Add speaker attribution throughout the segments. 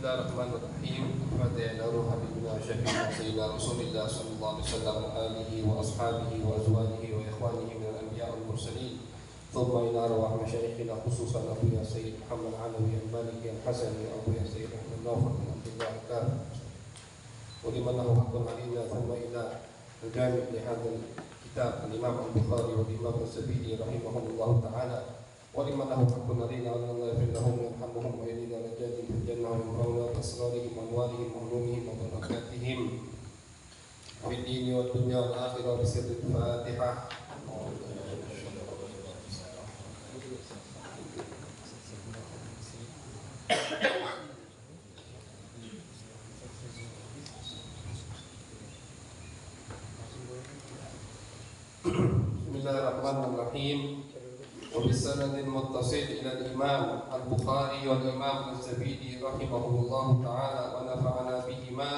Speaker 1: Bismillahirrahmanirrahim. Fatihah ruh habibina syafi'ina sayyidina Rasulillah sallallahu alaihi wasallam wa alihi wa ashabihi wa azwajihi wa ikhwanihi min al-anbiya wal mursalin. Thumma ila arwah masyayikhina khususan Abu ya Sayyid Muhammad Alawi al-Maliki al-Hasani Abu ya Sayyid Ahmad Nawfal bin Abdullah al-Kaf. Wa liman lahu haqqun alaina thumma ila al-jami' li hadzal kitab al-Imam al-Bukhari wa Imam al-Sabili rahimahullahu ta'ala. ولمن له حق علينا وأن الله يغفر لهم ويرحمهم ويهدينا نجاتهم في الجنة وينفعنا بأسرارهم وأموالهم وعلومهم وبركاتهم في الدين والدنيا والآخرة بسر الفاتحة. Bismillahirrahmanirrahim. وبالسند المتصل إلى الإمام البخاري والإمام الزبيدي رحمه الله تعالى ونفعنا بهما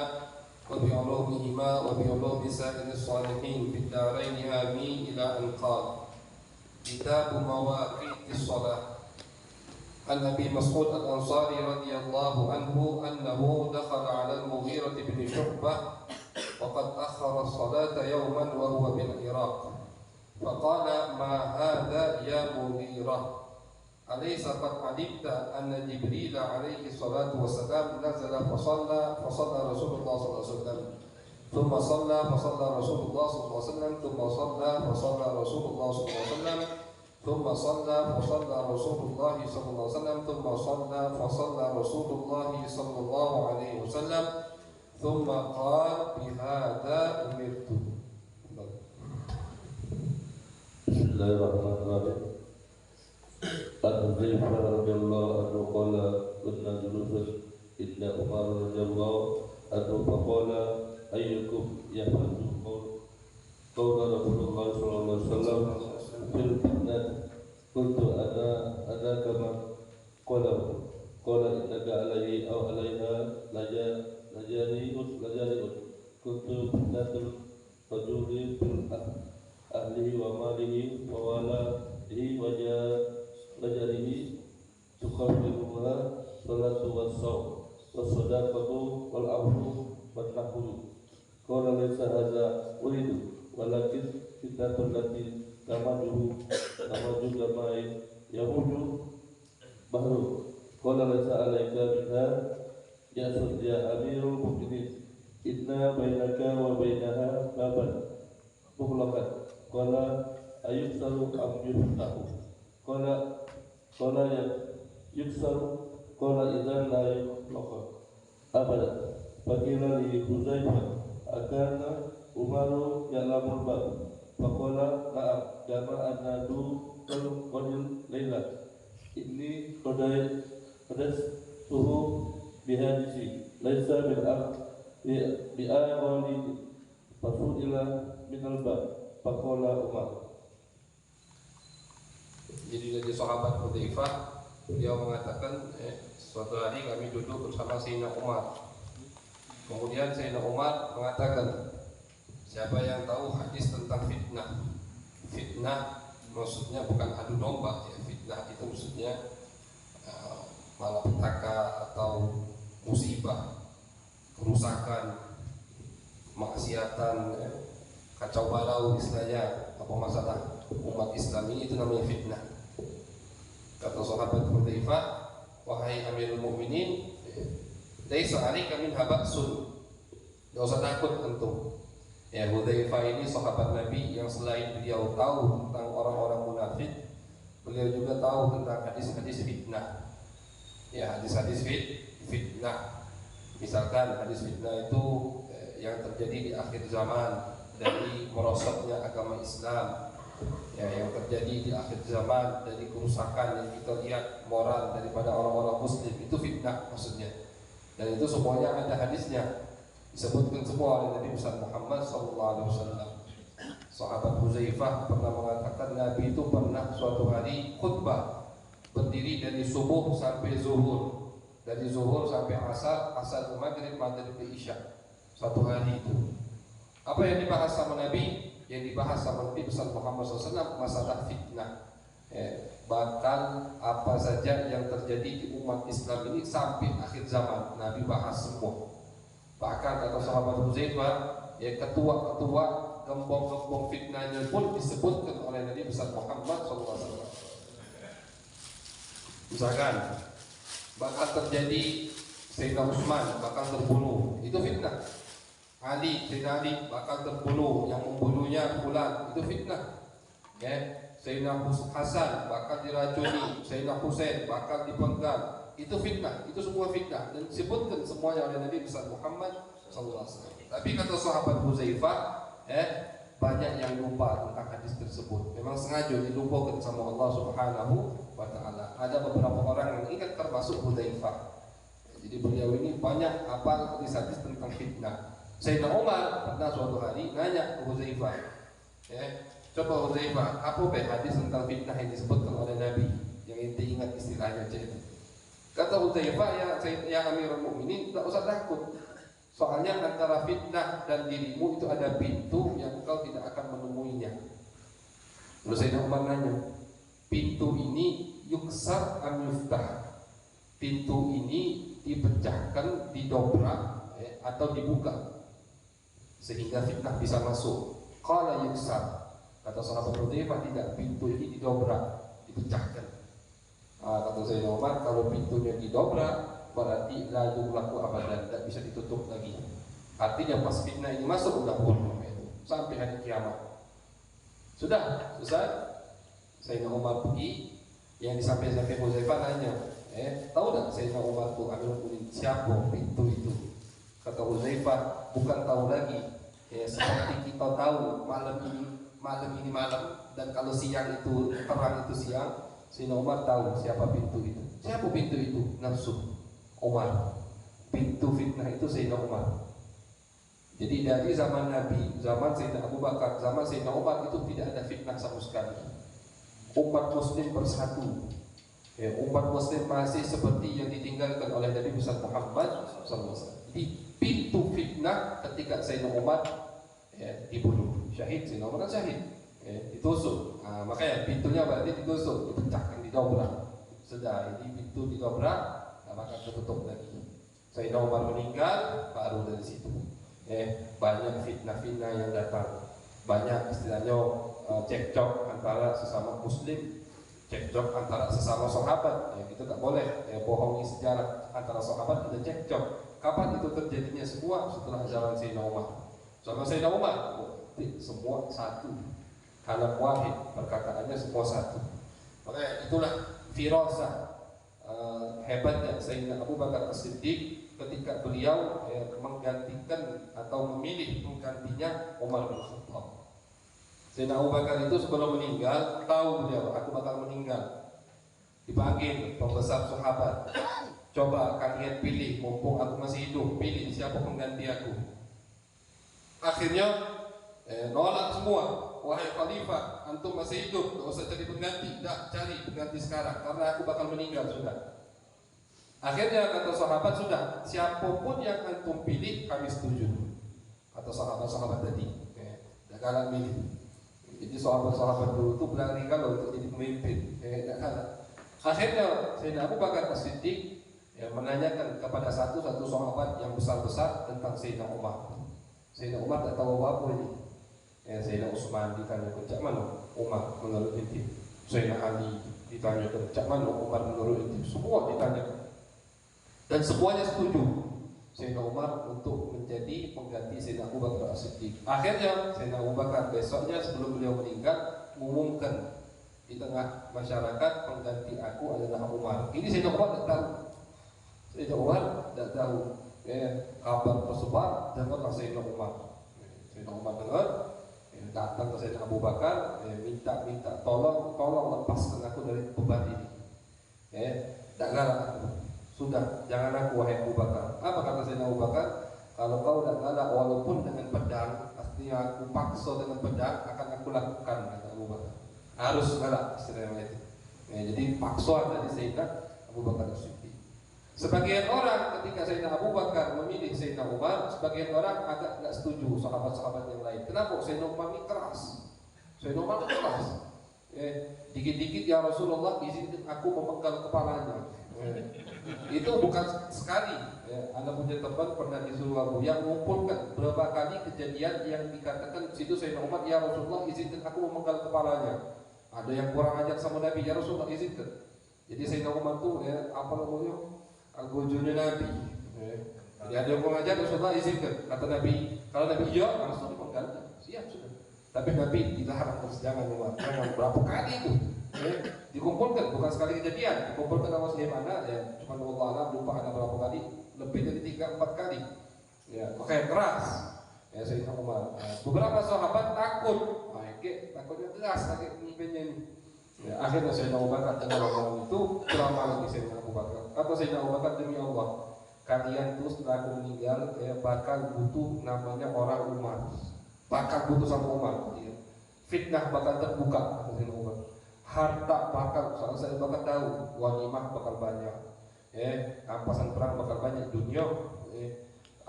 Speaker 1: وبعلومهما وبعلوم سائر الصالحين في الدارين آمين إلى أن قال كتاب مواقيت الصلاة. عن أبي مسعود الأنصاري رضي الله عنه أنه دخل على المغيرة بن شعبة وقد أخر الصلاة يوما وهو بالعراق فقال ما هذا يا مغيرة أليس قد علمت أن جبريل عليه الصلاة والسلام نزل فصلى رسول الله صلى الله عليه وسلم ثم صلى رسول الله صلى الله عليه وسلم ثم صلى رسول الله صلى الله عليه وسلم ثم صلى رسول الله صلى الله عليه وسلم ثم صلى رسول الله صلى الله عليه وسلم ثم قال بهذا أمرت.
Speaker 2: Bismillahirrahmanirrahim. Al-Hudzaifah radhiyallahu anhu qala kunna julusan inda Umar radhiyallahu anhu faqala ayyukum yahfazu qawla Rasulullah sallallahu alaihi wasallam fil fitnah qultu ana kama qala innaka alaihi aw alaiha lajari kuntu fitnatul rajuli fil ahlihi wa malihi wa waladihi wa jarihi tuqabbiluha salatu was-sawm was-sadaqatu wal-'afwu wan-nahwu. Qala laysa hadza uridu walakin fitnatul lati tamaju kama yamuju bahru. Qala laysa alayka biha ya amirul mu'minin inna bainaka wa bainaha baban mughlaqan. Qala ayuksaru am yuftahu. Qala ya yuksaru. Qala idzan la yuftahu abadan. Faqila li Hudzaifah akana Umaru ya'lamul bab. Faqala na'am jama'ana du qadil laila inni qadas suhu bihadisi laisa bil bi'aqali fasu'ila minal bab. Faqala Umar.
Speaker 1: Jadi dari sahabat Hudzaifah, beliau mengatakan suatu hari kami duduk bersama Sayyidina Umar. Kemudian Sayyidina Umar mengatakan, siapa yang tahu hadis tentang fitnah? Fitnah maksudnya bukan adu domba ya. Fitnah itu maksudnya malapetaka atau musibah, kerusakan, maksiatan, kacau balau istilahnya, apa masalah umat Islam ini, itu namanya fitnah. Kata sahabat Hudzaifah, wahai Amirul Mukminin, laisa 'alaika minha ba'sun. Enggak usah takut antum. Ya, Hudzaifah ini sahabat Nabi yang selain beliau tahu tentang orang-orang munafik, beliau juga tahu tentang hadis-hadis fitnah. Ya, hadis-hadis fitnah. Misalkan hadis fitnah itu yang terjadi di akhir zaman, dari merosotnya agama Islam, ya, yang terjadi di akhir zaman, dari kerusakan yang kita lihat moral daripada orang-orang Muslim, itu fitnah maksudnya. Dan itu semuanya ada hadisnya, disebutkan semua oleh Nabi Muhammad SAW. Sahabat Hudzaifah pernah mengatakan Nabi itu pernah suatu hari khutbah berdiri dari subuh sampai zuhur, dari zuhur sampai asar ke maghrib, maghrib ke isya, satu hari itu. Apa yang dibahas sama Nabi? Yang dibahas sama Nabi besar Muhammad SAW masalah fitnah. bakal apa saja yang terjadi di umat Islam ini sampai akhir zaman Nabi bahas semua. Bahkan kata sahabat Huzaifah, ya ketua-ketua gembong-gembong fitnahnya pun disebutkan oleh Nabi besar Muhammad SAW. Misalkan bakal terjadi Sayyidina Utsman bakal terbunuh, itu fitnah. Sayyidina Ali bakal terbunuh, yang membunuhnya fulan, itu fitnah. Ya, Sayyidina Hasan bakal diracuni, Sayyidina Husain bakal dipenggal, itu fitnah. Itu semua fitnah dan disebutkan semuanya oleh Nabi besar Muhammad SAW. Tapi kata sahabat Huzaifah, banyak yang lupa tentang hadis tersebut. Memang sengaja dilupakan sama Allah Subhanahu wa Ta'ala. Ada beberapa orang yang ingat, termasuk Huzaifah. Jadi beliau ini banyak hafal hadis-hadis tentang fitnah. Sayyidina Umar pernah suatu hari nanya ke Huzaifah, coba Huzaifah, apa hadis tentang fitnah yang disebutkan oleh Nabi yang inti ingat istilahnya itu? Kata Huzaifah, ya Amirul Mukminin, tidak usah takut. Soalnya antara fitnah dan dirimu itu ada pintu yang engkau tidak akan menemuinya. Lalu Sayyidina Umar nanya, pintu ini yuksar am yuftah? Pintu ini dipecahkan, didobrak, atau dibuka sehingga fitnah bisa masuk. Qala yuksar. Kata sahabat Huzaifah, tidak, pintu ini didobrak, dipecahkan. Kata Sayyidina Umar, kalau pintunya didobrak berarti la yughlaqu abadan, tidak bisa ditutup lagi. Artinya pas fitnah ini masuk udah bunuh sampai hari kiamat. Sudah selesai. Sayyidina Umar pergi, yang disampaikan Huzaifah nanya, tahu tak Sayyidina Umar itu Amirul Mukminin siapa pintu itu? Kata Huzaifah, bukan tahu lagi. Seperti kita tahu malam ini malam, dan kalau siang itu terang itu siang. Sayyidina Umar tahu siapa pintu itu. Siapa pintu itu? Nafsu Umar. Pintu fitnah itu Sayyidina Umar. Jadi dari zaman Nabi, zaman Sayyidina Abu Bakar, zaman Sayyidina Umar itu tidak ada fitnah sama sekali. Umat Muslim bersatu. Umat Muslim masih seperti yang ditinggalkan oleh Nabi besar Muhammad SAW. Jadi pintu fitnah ketika Sayyidina Umar dibunuh, syahid. Sayyidina Umar kan syahid, ditusuk. Makanya pintunya berarti ditusuk, dipecahkan, didobrak. Sudah, ini pintu didobrak, maka tertutup lagi. Sayyidina Umar meninggal, baru dari situ banyak fitnah-fitnah yang datang. Banyak istilahnya cekcok antara sesama Muslim, cekcok antara sesama sahabat. Itu tak boleh, bohongi sejarah antara sahabat dan cekcok. Kapan itu terjadinya? Semua setelah zaman Sayyidina Umar. Sama Sayyidina Umar, semua satu, kalam wahid, perkataannya semua satu. Makanya itulah firasah hebatnya Sayyidina Abu Bakar As-Siddiq ketika beliau menggantikan atau memilih menggantinya Umar bin Khattab. Sayyidina Abu Bakar itu sebelum meninggal tahu beliau, aku bakal meninggal. Dipanggil pembesar sahabat, coba kalian pilih, mumpung aku masih hidup, pilih siapa pengganti aku. Akhirnya nolak semua. Wahai khalifah, antum masih hidup, tidak usah cari pengganti. Tidak, cari pengganti sekarang, karena aku bakal meninggal sudah. Akhirnya kata sahabat, sudah, siapapun yang antum pilih kami setuju. Kata sahabat-sahabat tadi, tidak kalah milih. Jadi sahabat-sahabat dulu itu berani kalau untuk jadi pemimpin. Akhirnya Sayyidina Abu Bakar As-Siddiq menanyakan kepada satu sahabat yang besar-besar tentang Sayyidina Umar. Sayyidina Umar tak tahu apa-apa ini. Sayyidina Utsman ditanya, cak mana Umar menurut inti? Sayyidina Ali ditanya, cak mana Umar menurut inti? Semua ditanya. Dan semuanya setuju Sayyidina Umar untuk menjadi pengganti Sayyidina Abu Bakar As-Siddiq. Akhirnya Sayyidina Abu Bakar besoknya sebelum beliau meninggal mengumumkan di tengah masyarakat, pengganti aku adalah Umar. Ini Sayyidina Umar tidak tahu. Sayyidina Umar tidak tahu. Kabar tersebar, dengarlah Sayyidina Umar. Sayyidina Umar dengar, datang ke Sayyidina Abu Bakar, minta tolong lepaskan aku dari beban ini. Tak galak, sudah, jangan aku wahai Abu Bakar. Apa kata Sayyidina Abu Bakar? Kalau kau tak galak walaupun dengan pedang, pastinya aku paksa dengan pedang akan aku lakukan, kata Abu Bakar. Harus galak istilahnya itu. Jadi paksa dari Sayyidina Abu Bakar As-Siddiq. Sebagian orang ketika Sayyidina Abu Bakar memilih Sayyidina Umar, sebagian orang agak tidak setuju, sahabat-sahabat yang lain. Kenapa? Sayyidina Umar ini keras. Sayyidina Umar keras. Dikit-dikit ya Rasulullah izinkan aku memenggal kepalanya. Itu bukan sekali. Anda punya teman pernah disuruh Abu yang mengumpulkan berapa kali kejadian yang dikatakan situ Sayyidina Umar, ya Rasulullah izinkan aku memenggal kepalanya. Ada yang kurang ajar sama Nabi, ya Rasulullah izinkan. Jadi Sayyidina Umar tuh apa namanya, al-gujurnya Nabi. Jadi ada yang kurang ajar, Rasulullah izinkan. Kata Nabi, kalau Nabi iya langsung dipenggal, siap sudah. Tapi Nabi dilarang terus, jangan Umar, jangan. Berapa kali itu dikumpulkan, bukan sekali kejadian, dikumpulkan sama bagaimana ya, cuma Allah alam, lupa ada berapa kali, lebih dari 3-4 kali ya, pakai keras ya Sayyidina Umar. Beberapa sahabat takut, takutnya keras lagi pemimpinnya ini ya, akhirnya Sayyidina Umar dengar omongan itu, selama lagi Sayyidina Abu Bakar atau Sayyidina Abu Bakar, demi Allah kalian tuh setelah aku meninggal ya, bakal butuh namanya orang Umar, bakal butuh sama Umar ya. Fitnah bakal terbuka kata Sayyidina Umar, harta bakal, soal saya bakal tahu, wanimah bakal banyak, rampasan perang bakal banyak, dunia,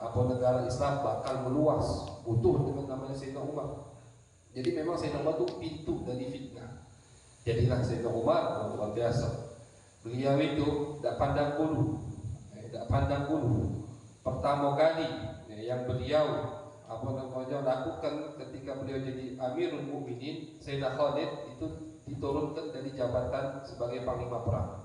Speaker 1: apa negara Islam bakal meluas, butuh dengan namanya Sayyidina Umar. Jadi memang Sayyidina Umar itu pintu dari fitnah. Jadilah Sayyidina Umar luar biasa. Beliau itu tidak pandang bulu, tidak pandang bulu. Pertama kali yang beliau apa namanya lakukan ketika beliau jadi Amirul Mukminin, Sayyidina Khalid itu diturunkan dari jabatan sebagai panglima perang.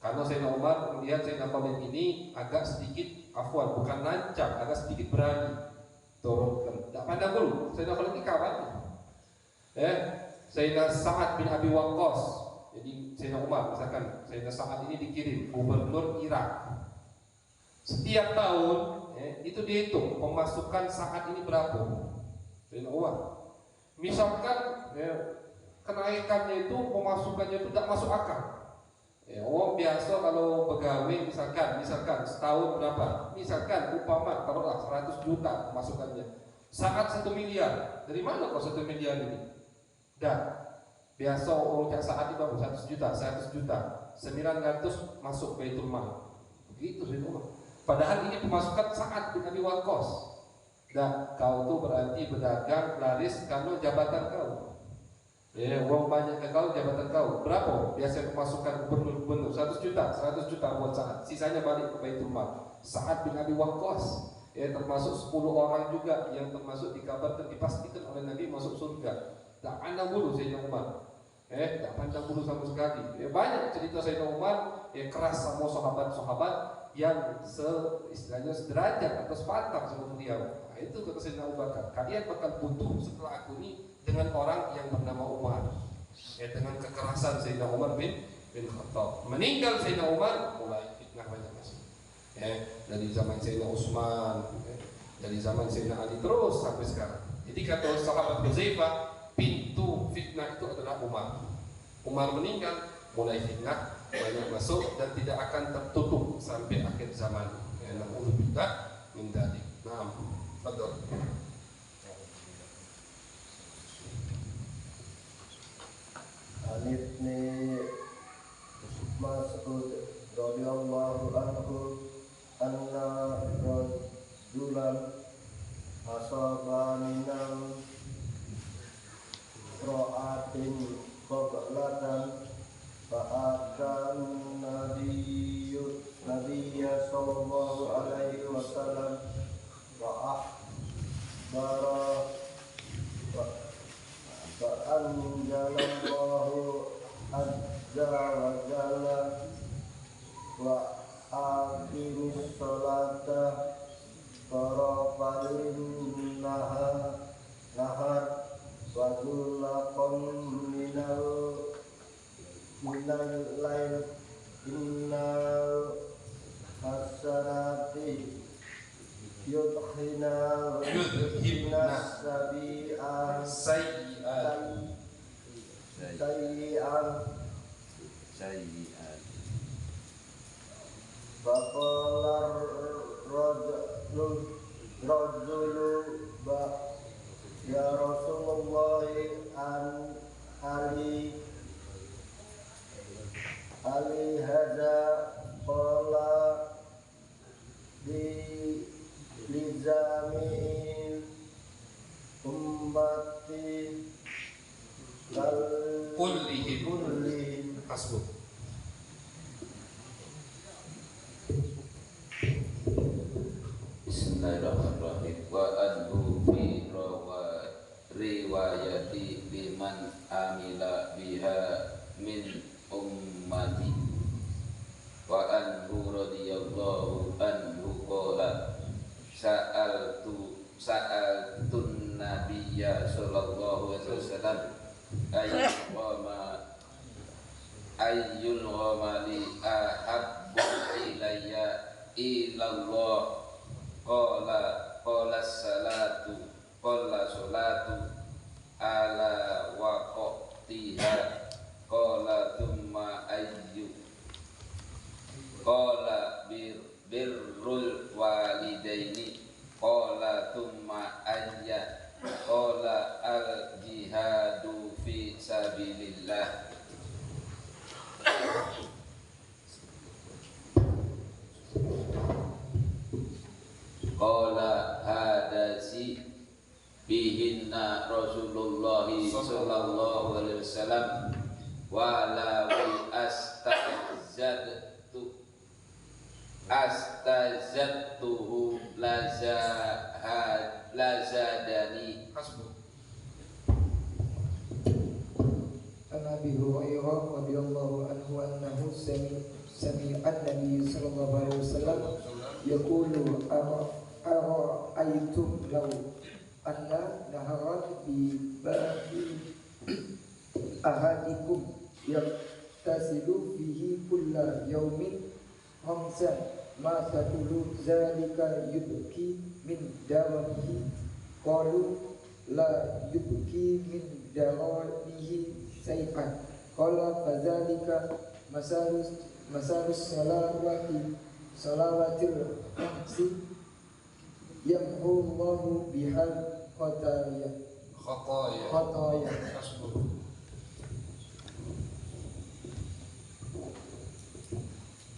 Speaker 1: Karena Sayyidina Umar melihat Sayyidina Khalid ini agak sedikit afwan, bukan lancang, agak sedikit berani, turunkan. Tidak pandang bulu. Sayyidina Khalid ini kawan. Sayyidina Sa'ad bin Abi Waqqas. Jadi Sayyidina Umar misalkan, Sayyidina Sa'ad ini dikirim gubernur Irak. Setiap tahun itu dihitung pemasukan Sa'ad ini berapa. Sayyidina Umar. Misalkan kenaikannya itu, pemasukannya itu tidak masuk akal. Orang biasa kalau pegawai misalkan setahun berapa? Misalkan upama taruhlah 100 juta pemasukannya. Saat 1 miliar. Dari mana kok 1 miliar ini? Biasa orang saat itu 100 juta, 900 masuk Baitul Mal. Begitu sih Umar. Padahal ini pemasukan Sa'ad bin Abi Waqqas. Dan kau tuh berarti berdagang laris karena jabatan kau. Uang banyak ke kau, jabatan kau. Berapa? Biasa pemasukan gubernur 100 juta buat Sa'ad. Sisanya balik ke Baitul Mal. Sa'ad bin Abi Waqqas termasuk 10 orang juga yang termasuk dikabarkan, dipastikan oleh Nabi masuk surga. Tak pandang bulu Sayyidina Umar. Tak pandang bulu sama sekali. Banyak cerita Sayyidina Umar keras sama sahabat-sahabat yang istilahnya sederajat atau sepantar sama beliau. Itu kata Sayyidina Abu Bakar, kalian bakal butuh setelah aku ini dengan orang yang bernama Umar. Dengan kekerasan Sayyidina Umar bin Khattab. Meninggal Sayyidina Umar, mulai fitnah banyak masuk. Dari zaman Sayyidina Utsman, dari zaman Sayyidina Ali terus sampai sekarang. Jadi kata sahabat Huzaifah, pintu fitnah itu adalah Umar. Umar meninggal, mulai fitnah banyak masuk dan tidak akan tertutup sampai akhir zaman. Na'udzubillah min dzalik. Naam. Fadhil.
Speaker 3: Ibni Mas'ud radhiyallahu anhu anna rajulan asaba minal ra'atin qablatan fa'atan nabiyya sallallahu alaihi wasallam fa'akhbara fa'anjalallahu azza wa jalla wa aqimus salata farafalin nahar wa zulaqan minal lail innal hasanati yudhina sabi'an sayyi'an faqala rajulu ya Rasulullah an ali hadza qala li zami ummati
Speaker 1: Qul Hasbuk.
Speaker 4: Bismillahirrahmanirrahim. Wa anhu fi riwayati liman amila biha min ummati. Wa anhu radhiyallahu anhu qala sa'altun nabiyya sallallahu alaihi wasallam ayyul ghamali ahabbu ilayya ilallah qala salatu ala waqtiha qala thumma ayyu qala birrul walidaini qala thumma ayya qala al jihadu fi sabilillah. Qala hadasi bihinna Rasulullah sallallahu alaihi wasallam wa la astazadtuhu lazadani.
Speaker 5: An Abi Hurairah radhiyallahu anhu annahu sami'a an-nabiy sallallahu alaihi wasallam yaqulu ara'aytum law anna naharan bi babi ahadikum yaktasilu fihi kulla yawmin khamsan ma tadulu zalika yubki min daranihi qalu la yubki min daranihi sayfan qala fadzalika masalus salawatil khamsi yamhu Allahu bihal khataya.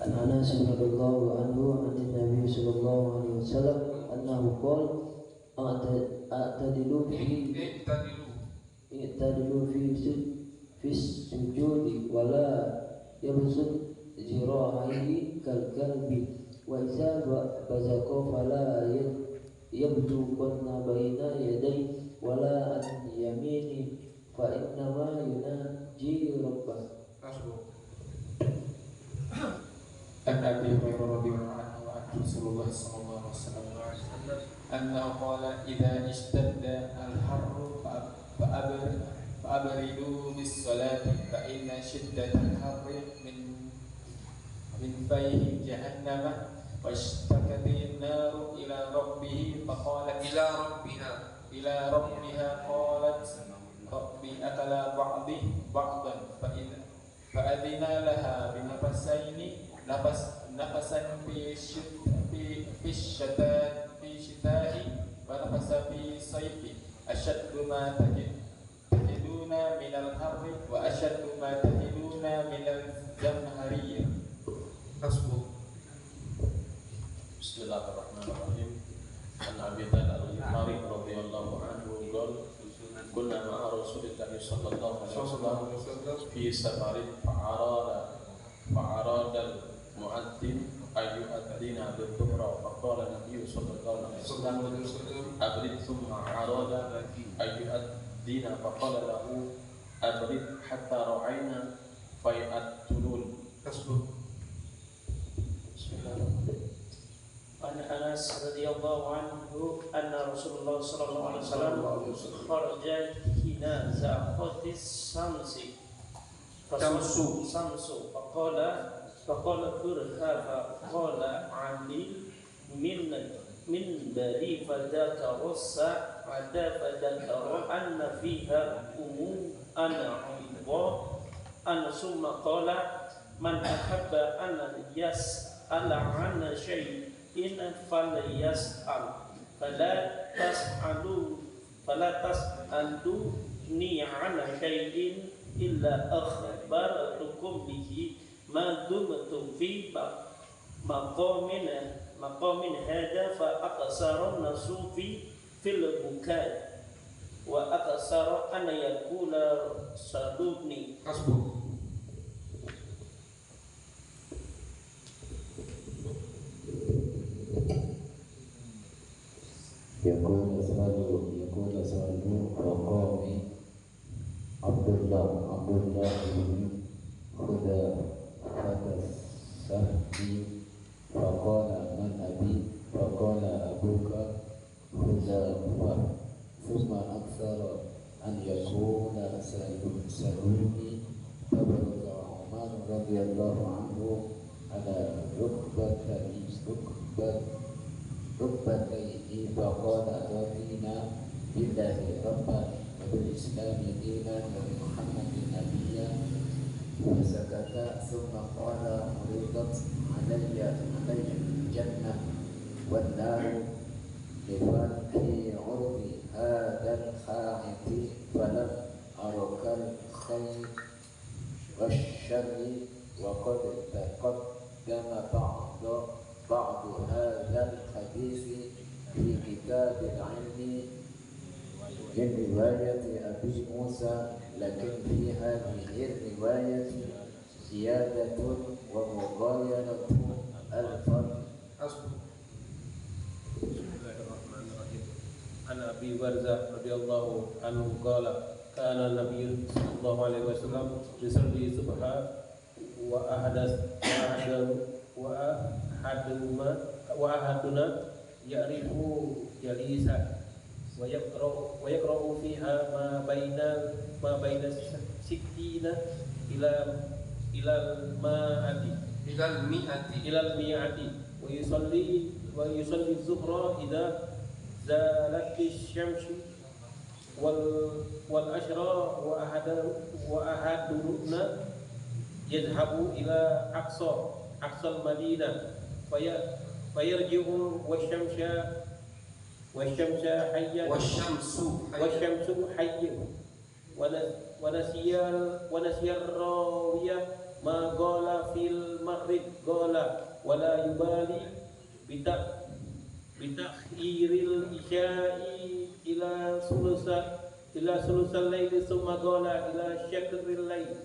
Speaker 6: An Anas radhiyallahu anhu an Nabi sallallahu alaihi wasallam annahu qala a'tadilu fi sujudi wa la yabsut zira'ihi kal kalbi wa idza bazaqa fala yabdu qanna baina yaday wa la an yamini fa inna ma yunaji rabbah.
Speaker 7: An Abi Hurairah radhiyallahu anhu an Rasulullah sallallahu alaihi wasallam annahu qala idza ishtadda al-harru fa'abridu bis-salati fa inna shiddatal harri min fayhi jahannama wa ishtakatin naru ila rabbihi faqalat ila rabbiha qalat rabbi akala ba'dan fa adina laha binafasaini nafasan fi shita'i wa nafasa fi sayfi ashaddu ma tajiduna minal harri wa ashaddu ma tajiduna minal jamhariyah.
Speaker 2: Bismillahirrahmanirrahim. An Abi Dzar al-Ghifari radhiyallahu anhu qala kunna ma'a Rasulillah sallallahu alaihi wasallam fi safarin fa'arada mu'adzin ayyu'adzina bid-dhuhra faqala Nabi sallallahu alaihi wasallam abrid thumma arada ayyu'adzina faqala lahu abrid hatta ra'ayna fay'at-tulul. Bismillahirrahmanirrahim.
Speaker 8: An Anas radhiyallahu anhu anna Rasulullah sallallahu alaihi wasallam kharaja hina zaqatis samsu faqala kurhafa qala ali min bari fadaka rasa ada fadaka anna fiha ana ana summa qala man ahabba an yas'ala an shay'in falyas'al fala tas'aluni an shay'in illa akhbartukum bihi ma dumtu fi maqamin hada fa aqsara nasu fil bukai wa aqsara an yakula sadubni.
Speaker 9: يقول سؤال وقومي عبد الله بن خذافة السهمي فقال من أبي؟ فقال أبوك خذافة ثم أكثر أن يكون سلومي فبلغ عمر رضي الله عنه على ركبتيه فقال رضينا بالله ربا وبالإسلام دينا وبمحمد نبيا فسكت ثم قال عرضت علي الجنة والنار بفتح عرض هذا الخائف فلم أرك الخير والشر وقد تقدم بعض هذا الحديث في كتاب العلم من رواية أبي موسى لكن في هذه الرواية زيادة ومغايرة الفرق.
Speaker 2: عن أبي برزة رضي الله عنه قال كان النبي صلى الله عليه وسلم يصلي الصبح وأحدنا يعرف جليسا ويقرأ فيها ما بين 60 إلى المئة ويصلي الظهر إذا زالت الشمس والعشر وأحدنا يذهب إلى أقصى المدينة فيرجع والشمس حية ونسي الراوية ما قال في المغرب قال ولا يبالي بتأخير العشاء إلى ثلث الليل ثم قال إلى شطر الليل.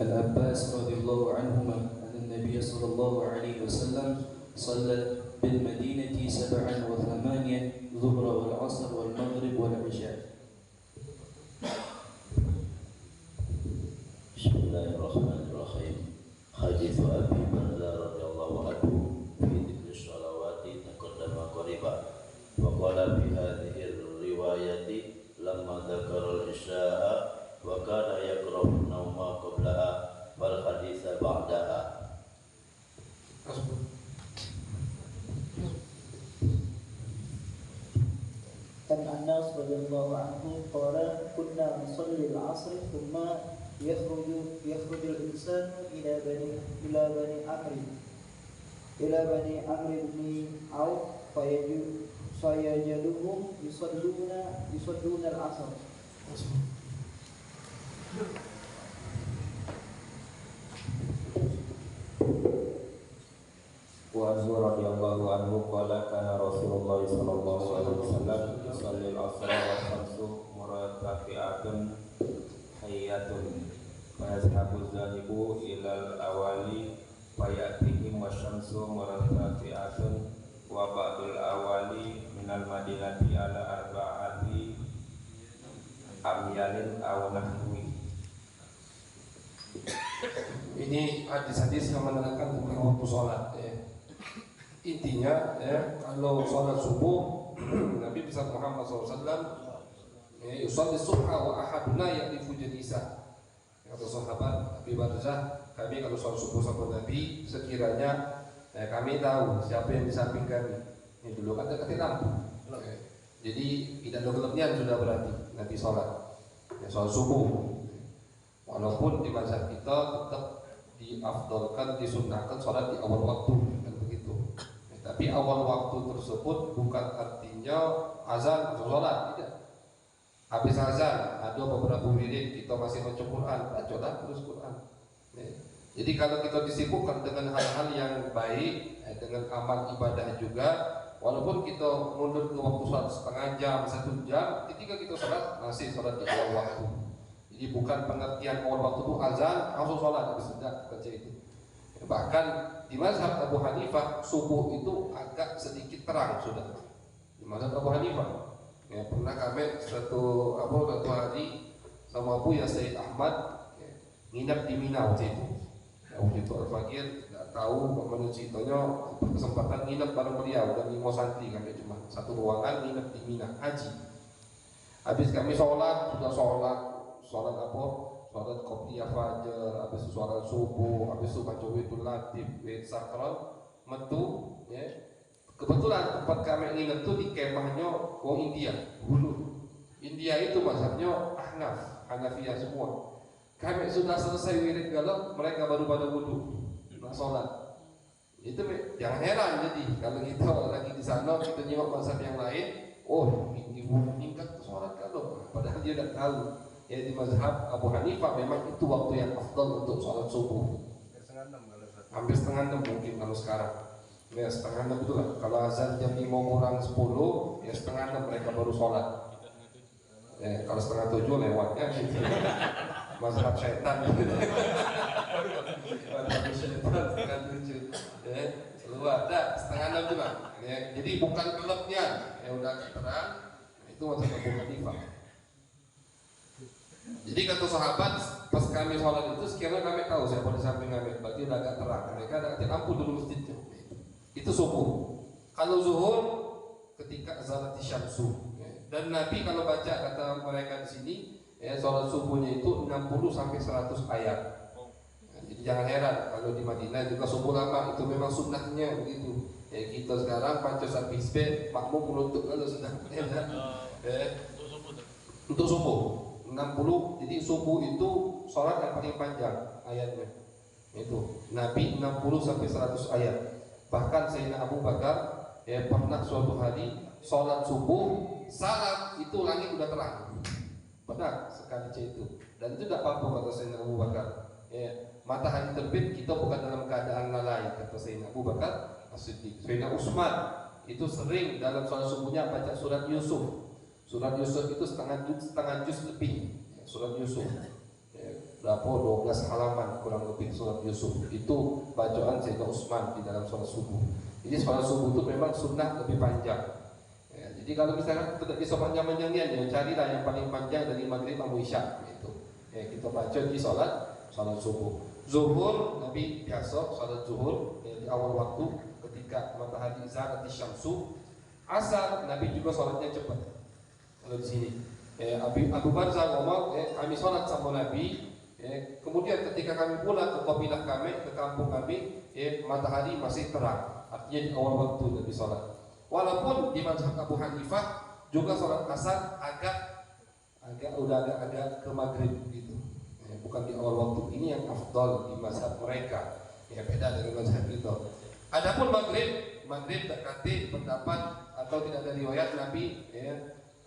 Speaker 10: العباس رضي الله عنهما أن النبي صلى الله عليه وسلم صلى بالمدينة 7 و8 الظهر والعصر والمغرب والعشاء.
Speaker 11: بسم الله الرحمن الرحيم. حديث أبي برزة رضي الله عنه في ذكر الصلوات تقدم قريبا وقال في هذه الرواية لما ذكر العشاء وكان يكره النوم قبلها والحديث بعدها.
Speaker 12: عن أنس رضي الله عنه قال كنا نصلي العصر ثم يخرج الإنسان إلى بني عمرو بن عوف فيجدهم يصلون العصر.
Speaker 1: وعنه رضي الله عنه قال كان رسول الله صلى الله عليه وسلم يصلي العصر والشمس مرتفعة حية فيذهب الذاهب إلى الأوالي فيأتيهم والشمس مرتفعة وبعض الأوالي من المدينة على 4 أميال أو نحوه. Ini hadis-hadis yang menerangkan tentang waktu sholat ya. Intinya ya, kalau sholat subuh Nabi besar Muhammad SAW yusalli subha wa ahaduna ya'rifu jalisa. Kata sahabat Abi Barzah, kami kalau sholat subuh sama Nabi sekiranya kami tahu siapa yang di samping kami. Ini dulu kan deketin lampu. Jadi tidak ada kelebihan sudah berarti nanti sholat subuh. Walaupun di mazhab kita tetap diafdalkan, disunnahkan sholat di awal waktu kan begitu. Tapi awal waktu tersebut bukan artinya azan atau sholat, tidak. Habis azan ada beberapa wirid kita masih baca Quran, bacalah terus Quran. Jadi kalau kita disibukkan dengan hal-hal yang baik, dengan amal ibadah juga, walaupun kita mundur ke waktu sholat setengah jam, 1 jam, ketika kita sholat masih sholat di awal waktu. Jadi bukan pengertian awal waktu itu azan langsung sholat, habis tidak kerja itu. Bahkan di mazhab Abu Hanifah subuh itu agak sedikit terang sudah. Di mazhab Abu Hanifah. Ya, pernah kami satu hari sama Abu ya Said Ahmad nginap di Mina waktu itu. Ya, waktu itu Al-Fakir nggak tahu bagaimana ceritanya berkesempatan nginap bareng beliau dan 5 santri kami cuma satu ruangan nginap di Mina haji. Habis kami sholat qobliyah fajar, habis sholat subuh, habis itu baca witul latif, wit sakron, metu, ya. Kebetulan tempat kami nginep itu di kemahnya orang India, dulu. India itu mazhabnya Hanafiyah semua. Kami sudah selesai wirid galau, mereka baru pada wudu, nak sholat. Itu jangan heran jadi kalau kita lagi di sana kita nyimak mazhab yang lain, oh ini meningkat sholat galau, padahal dia tidak tahu. Ya di mazhab Abu Hanifah memang itu waktu yang afdal untuk sholat subuh. Hampir setengah 6 mungkin kalau sekarang. Ya setengah 6 itu lah. Kalau azan jam 5 kurang 10, ya setengah 6 mereka baru sholat. Ya, kalau setengah 7 lewatnya gitu. Mazhab syaitan. Mazhab syaitan setengah 7. Ya, keluar dah setengah 6 juga. Ya, jadi bukan gelapnya, ya udah terang. Itu mazhab Abu Hanifah. Jadi kata sahabat pas kami sholat itu sekiranya kami tahu siapa di samping kami, berarti udah agak terang. Mereka ada lampu dulu masjidnya. Itu subuh. Kalau zuhur ketika zalati syamsu. Dan Nabi kalau baca kata mereka di sini, ya sholat subuhnya itu 60 sampai 100 ayat. Jadi jangan heran kalau di Madinah juga subuh lama, itu memang sunnahnya begitu. Ya kita sekarang panca habis makmum menutup kalau sudah untuk subuh 60. Jadi subuh itu sholat yang paling panjang ayatnya. Itu Nabi 60 sampai 100 ayat. Bahkan Sayyidina Abu Bakar ya pernah suatu hari sholat subuh salam itu langit udah terang. Benar sekali itu. Dan itu tidak apa-apa kata Sayyidina Abu Bakar. Ya, matahari terbit kita bukan dalam keadaan lalai kata Sayyidina Abu Bakar As-Siddiq. Sayyidina Utsman itu sering dalam sholat subuhnya baca surat Yusuf. Surat Yusuf itu setengah juz lebih. Ya, surat Yusuf. Berapa 12 halaman kurang lebih surat Yusuf itu bacaan Sayyidina Utsman di dalam sholat subuh. Jadi sholat subuh itu memang sunnah lebih panjang. Ya, jadi kalau misalnya tidak bisa panjang-panjangnya, ya carilah yang paling panjang dari maghrib sampai isya. Gitu. Ya, kita baca di sholat subuh. Zuhur Nabi biasa sholat zuhur ya, di awal waktu ketika matahari zalati syamsu. Asar Nabi juga sholatnya cepat. Kalau di sini Abu Barzah ngomong kami sholat sama Nabi. Kemudian ketika kami pulang ke kabilah kami, ke kampung kami, matahari masih terang. Artinya di awal waktu Nabi sholat. Walaupun di mazhab Abu Hanifah juga sholat asar agak ke maghrib gitu. Bukan di awal waktu. Ini yang afdal di mazhab mereka. Ya beda dengan mazhab kita. Adapun maghrib terkati pendapat atau tidak ada riwayat Nabi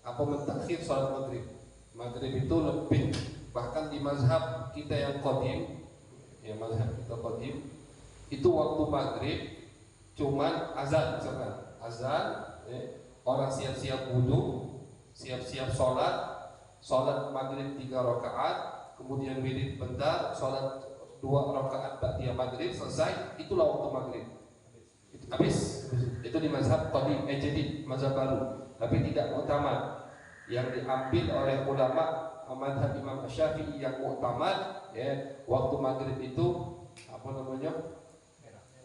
Speaker 1: mentakhir sholat maghrib. Maghrib itu lebih. Bahkan di mazhab kita yang qadim, ya mazhab kita qadim, itu waktu maghrib cuman azan misalkan. Azan, orang siap-siap wudu, siap-siap sholat maghrib 3 rakaat, kemudian wirid bentar, sholat 2 rakaat ba'diyah maghrib selesai, itulah waktu maghrib. Habis. Itu di mazhab qadim, jadi mazhab baru, tapi tidak mu'tamad. Yang diambil oleh ulama mazhab Imam Syafi'i yang mu'tamad, ya, waktu maghrib itu apa namanya?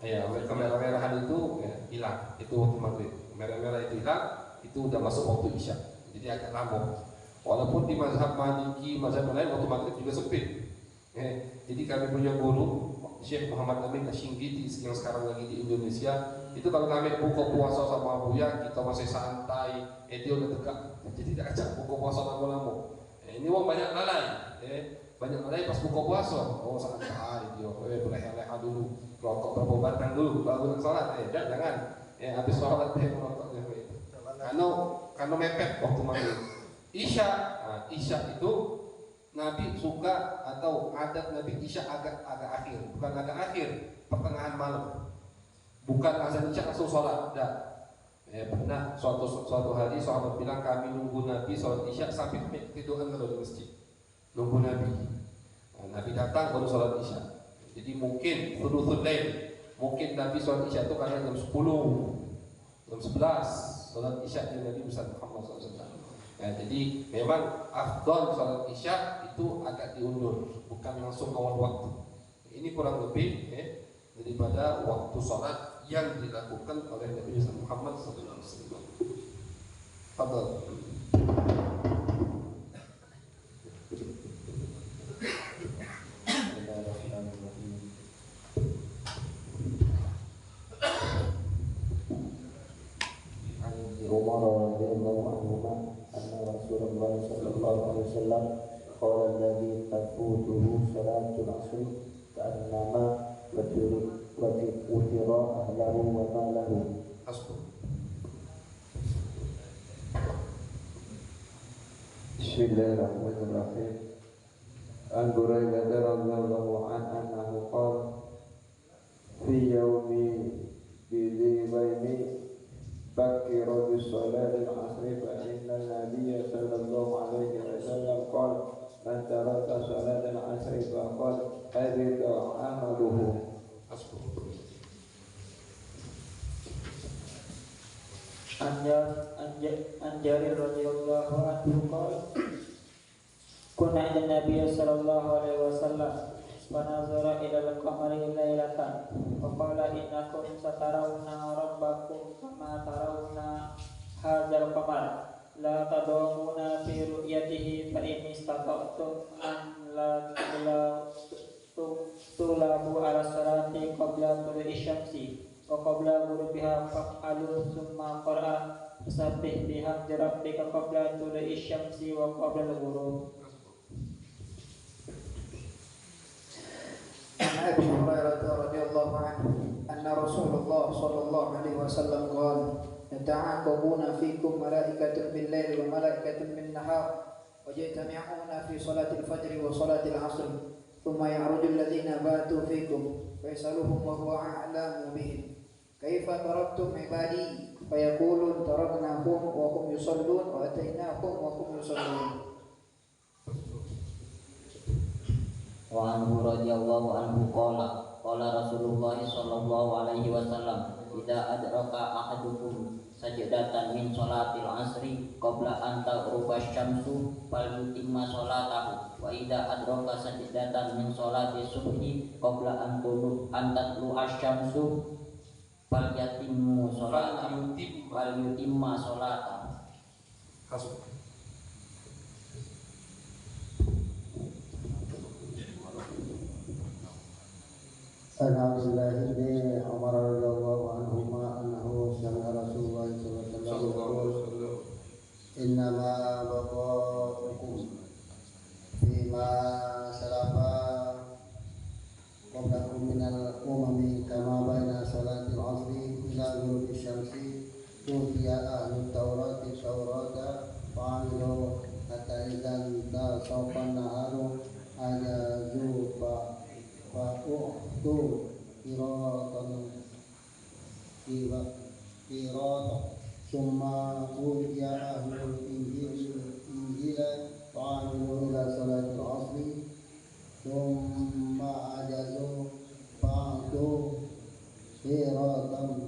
Speaker 1: Ya, kemerah-merahan itu ya, hilang. Itu waktu maghrib. Merah-merah itu hilang, itu udah masuk waktu isya. Jadi agak lama. Walaupun di mazhab Maliki, mazhab lain waktu maghrib juga sempit. Jadi kami punya guru Syekh Muhammad Amin Asyinggiti yang sekarang lagi di Indonesia. Itu kalau kami buka puasa sama Buya, kita masih santai. Dia udah tegak. Jadi tidak ajak buka puasa lama-lama. Ini orang banyak lalai. Banyak lalai pas buka puasa. Oh santai dia. Berleha-leha dulu. Rokok berapa batang dulu baru sholat. Jangan. Habis sholat merokoknya. Karena mepet waktu maghrib. Isya itu Nabi suka atau adat Nabi Isya agak akhir, bukan agak akhir, pertengahan malam. Bukan azan Isya langsung sholat, tidak. Pernah suatu hari sahabat bilang kami nunggu Nabi sholat Isya sampai tiduran kalau di masjid. Nunggu Nabi. Nabi datang baru sholat Isya. Jadi mungkin thuluthul lail, mungkin Nabi sholat isya itu kadang jam 10, jam 11 sholat isya di Nabi besar Muhammad SAW. Ya, jadi memang afdal sholat isya itu agak diundur, bukan langsung awal waktu. Ini kurang lebih daripada waktu sholat yang dilakukan oleh Nabi Muhammad SAW. Fadal.
Speaker 6: عمر رضي الله عنهما أن رسول الله صلى الله عليه وسلم قال الذي تفوته صلاة العصر كأنما وتر أهله وماله.
Speaker 13: Bismillahirrahmanirrahim. An Buraidah radhiyallahu anhu qala fi yaumi bidhibaini bakiru bis-salati al-'asri fa inna an-nabiyya sallallahu alaihi wasallam qala man taraka salat al-'asri faqad habita 'amaluhu.
Speaker 12: An Jarir radhiyallahu anhu qala kunna 'inda Nabiy sallallahu alaihi wasallam wa nazara ila al-qamari laylatan wa qala innakum satarawna rabbakum kama tarawna hadzal qamar la tadawuna fi ru'yatihi fa in istata'tum an la tulabu ala salati qabla tulu'i syamsi wa qabla ghurubiha fa'alu summa qara'a fasabbih bihamdi rabbika qabla tulu'i syamsi wa qabla al-ghurub.
Speaker 14: عن أبي هريرة رضي الله عنه أن رسول الله صلى الله عليه وسلم قال يتعاقبون فيكم ملائكة بالليل وملائكة بالنهار ويجتمعون في صلاة الفجر وصلاة العصر ثم يعرج الذين باتوا فيكم فيسألهم وهو أعلم بهم كيف تركتم عبادي فيقولون تركناهم وهم يصلون وأتيناهم وهم يصلون.
Speaker 6: Wa anhu radhiyallahu anhu qala Rasulullah sallallahu alaihi wasallam idza adraka ahadukum sajdatan min sholatil asri qabla an taghruba asy-syamsu falyutimma sholatahu wa idza adraka sajdatan min sholati subhi qabla an tatlu asy-syamsu falyatimmu sholatahu falyutimma sholatahu.
Speaker 3: An Abdullah bin Umar radhiyallahu anhuma annahu sami'a Rasulullah sallallahu alaihi wasallam innama baqa'ukum fima salafa qablakum minal umami kama baina salatil asri ila ghurubi syamsi utiya ahlut tawrati tawrata fa'amilu hatta idzan tasawfan naharu ajazu fa'uhtu kiratan summa utiya ahlul injila fa'amilu ila salatil asri summa ajazu fa'uhtu kiratan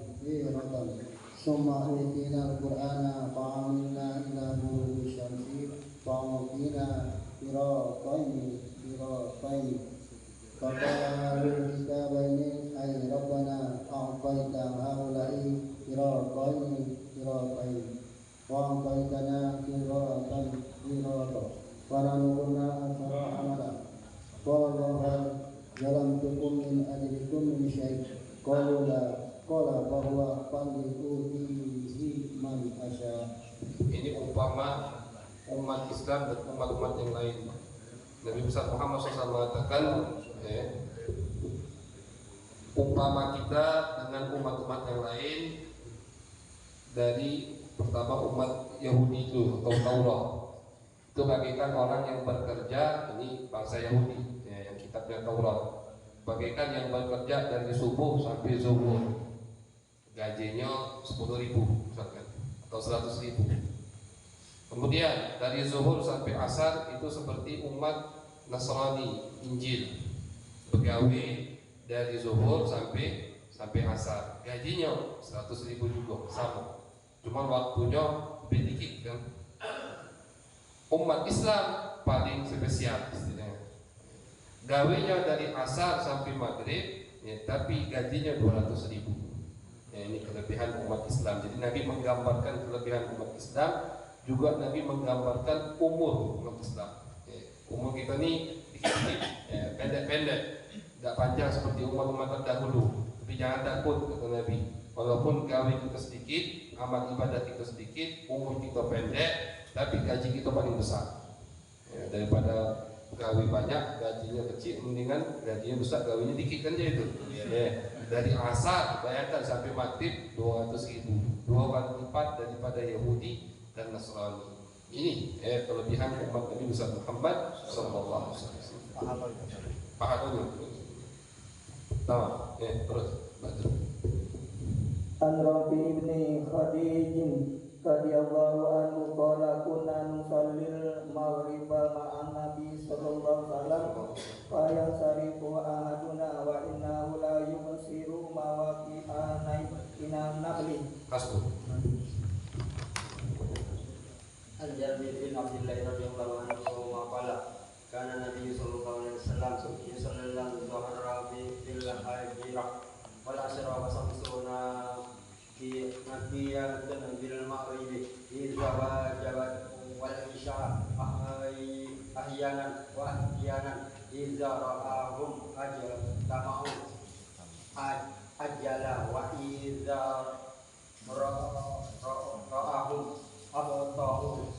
Speaker 3: summa utina al-Qur'ana fa'amilna ila ghurubi syamsi fa'utina kirataini فقال للكتابين أي ربنا أعطيت هؤلاء قراطين وأعطيتنا قراطا ونحن كنا أكثر عملا قال هل ظلمتكم من أجلكم من شيء قالوا لا قال فهو فليؤتيه من أشاء.
Speaker 1: Ini umpama umat Islam dan umat-umat yang lain. Nabi besar Muhammad SAW mengatakan, umpama kita dengan umat-umat yang lain dari pertama umat Yahudi itu atau Taurat itu bagaikan orang yang bekerja, ini bangsa Yahudi yang kitabnya Taurat, bagaikan yang bekerja dari subuh sampai zuhur, gajinya 10.000 misalkan atau 100.000. Kemudian dari zuhur sampai asar itu seperti umat Nasrani Injil, begawe dari zuhur sampai asar, gajinya 100.000 juga sama, cuma waktunya lebih dikit kan. Umat Islam paling spesial istilahnya, gawenya dari asar sampai maghrib ya, tapi gajinya 200.000 ya. Ini kelebihan umat Islam. Jadi Nabi menggambarkan kelebihan umat Islam, juga Nabi menggambarkan umur umat Islam ya. Umur kita ini dikit-dikit ya, pendek-pendek, tidak panjang seperti umat-umat terdahulu. Tapi jangan takut kata Nabi, walaupun gawe kita sedikit, amal ibadah kita sedikit, umur kita pendek, tapi gaji kita paling besar ya, daripada gawe banyak gajinya kecil, mendingan gajinya besar gawinya dikit kan dia itu ya. Dari asar bayangkan sampai maghrib 200.000, 2 kali lipat daripada Yahudi dan Nasrani. Ini kelebihan umat Nabi besar Muhammad sallallahu alaihi wasallam. Pahalanya terus baca.
Speaker 15: An Rabi ibni Khadijin radhiyallahu anhu qala kunna nusallil maghriba ma'an nabi sallallahu alaihi wasallam fa yansarifu ahaduna wa innahu la yubsiru mawaqi'a ina nabli.
Speaker 1: Hasbu.
Speaker 16: An Jabir bin Abdullah radhiyallahu anhu qala kana Nabi sallallahu alaihi wasallam yusalli dhuhra bil hajirah wal asra wa samsuna fi nabiyatan bil maghrib idza wajabat wal isya ahyanan wa ahyanan idza ra'ahum ajtama'u ajala wa idza ra'ahum abta'u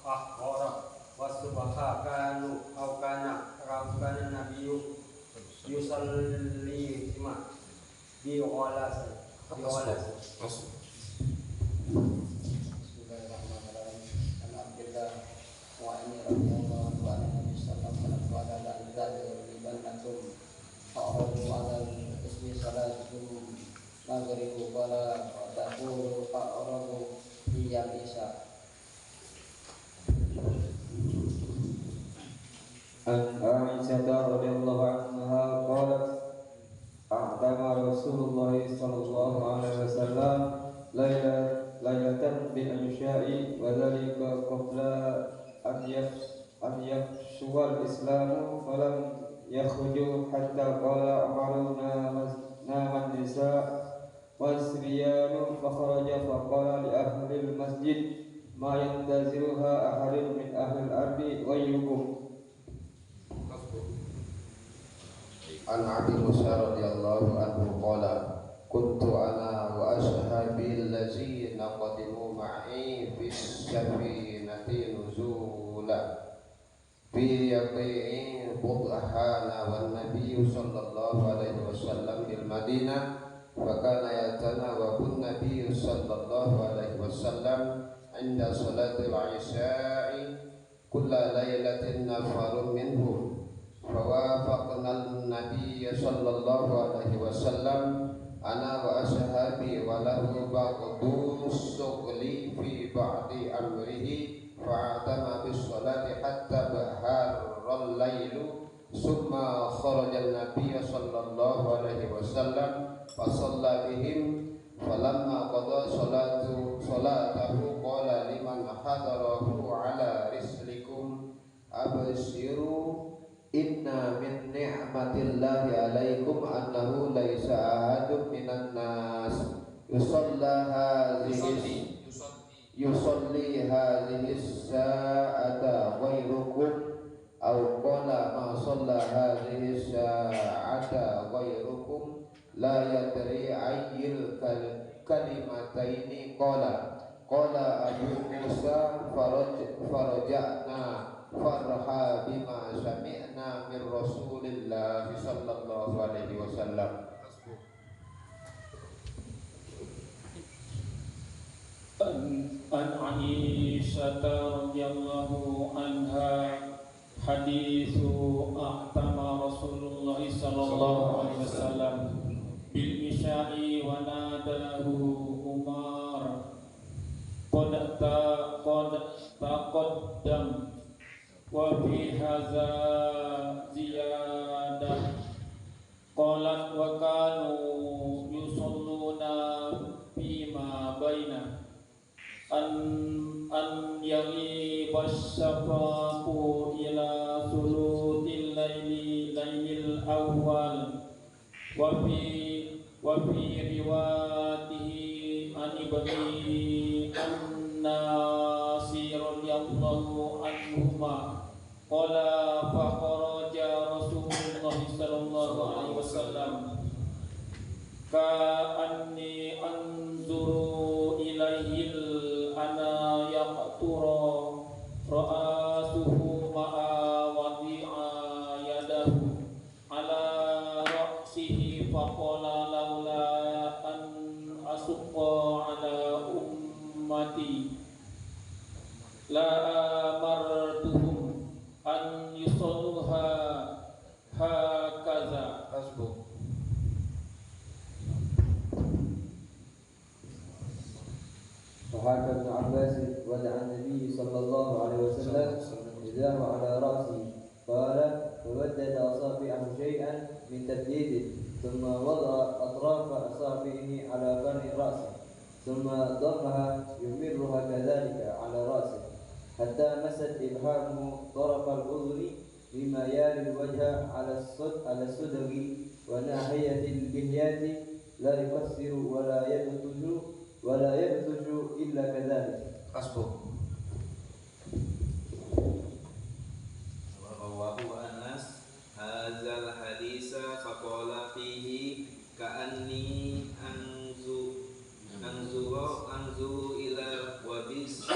Speaker 16: ahwara wa subhakanu aw kana rabbana nabiyyu yusalli ma bi ghalas.
Speaker 6: Bismillahirrahmanirrahim. Alhamdulillah wa inni radhiyallahu anhu Nabi sallallahu alaihi wasallam qala libannakum fa'udu 'ala ismi salatukum maghribu qala taqulu fa'udu hiyal isya.
Speaker 13: An Aisyah radhiyallahu anha qalat a'tama Rasulullah sallallahu alaihi wasallam laylatan bil amsya'i wa dhalika qabla an yafshuwal islamu falam yakhruju hatta qala amaruna naman nisa wasriyanu fakharaja faqala li ahli al masjid ma yantaziruha ahadun min ahli al ardi ghayrukum.
Speaker 17: An Abi Musa radhiyallahu anhu qala kuntu ana wa ashabi allazina qadimu ma'i fi safinati nuzula fi yaqi'in budhana wan nabiyyu sallallahu alaihi wasallam bil Madinah wa kana yatanawabu nabiyyu sallallahu alaihi wasallam inda salatil isya'i kulla laylatin nafarun minhum فوافقنا النبي صلى الله عليه وسلم أنا وأصحابي وله بعض الشغل في بعض أمره فاعتم بالصلاة حتى بهر الليل ثم خرج النبي صلى الله عليه وسلم فصلى بهم فلما قضى صلاته قال لمن حضره على رسلكم أبشروا Inna min ni'matillahi alaikum annahu laisa ahadun minan nas yusalli hadhihi sa'ata ghairukum aw qala ma shalla hadhihi sa'ata ghairukum la yadri ayyil kalimataini qala Abu Musa faraja'na farha bima sami'na min Rasulillah sallallahu alaihi wasallam.
Speaker 8: An Aisyah radhiyallahu anha hadithu a'tama Rasulullah sallallahu alaihi wasallam bil isya'i wa nadahu Umar qad taqaddam wa fi hadza ziyadah qalat wa kanu yusalluna fima baina an yaghiba syafaqu ila sulutil lailil awal wa fi riwayatihi an ibni an-Nasir radhiyallahu anhuma qala fa kharaja Rasulullah sallallahu alaihi wasallam ka anni anzuru ilaihil ana yaqtura ra'asuhu ma'a wadi'a yadahu ala ra'sihi faqala laula an asqa ala ummati la amartuhum an yusalluha hakaza.
Speaker 1: Hasbuk.
Speaker 13: وحكى ابن عباس ودعا النبي صلى الله عليه وسلم يداه على رأسه قال فودد أصابعه شيئا من تبديده ثم وضع أطراف أصابعه على قرن رأسه ثم ضمها يمرها كذلك على رأسه حتى مست إبهامه طرف الأذن بما يالي الوجه على الصدغ وناحية اللحية لا يقصر ولا يبتج إلا كذلك.
Speaker 1: Hasbuk.
Speaker 18: Rawahu Anas hadzal hadisa faqala fihi ka'anni anzuru ila wabishi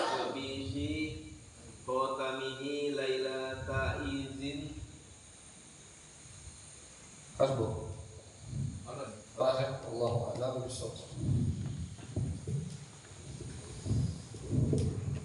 Speaker 18: khotamihi lailata izin.
Speaker 1: Hasbuk. Allahu a'lam bishawab.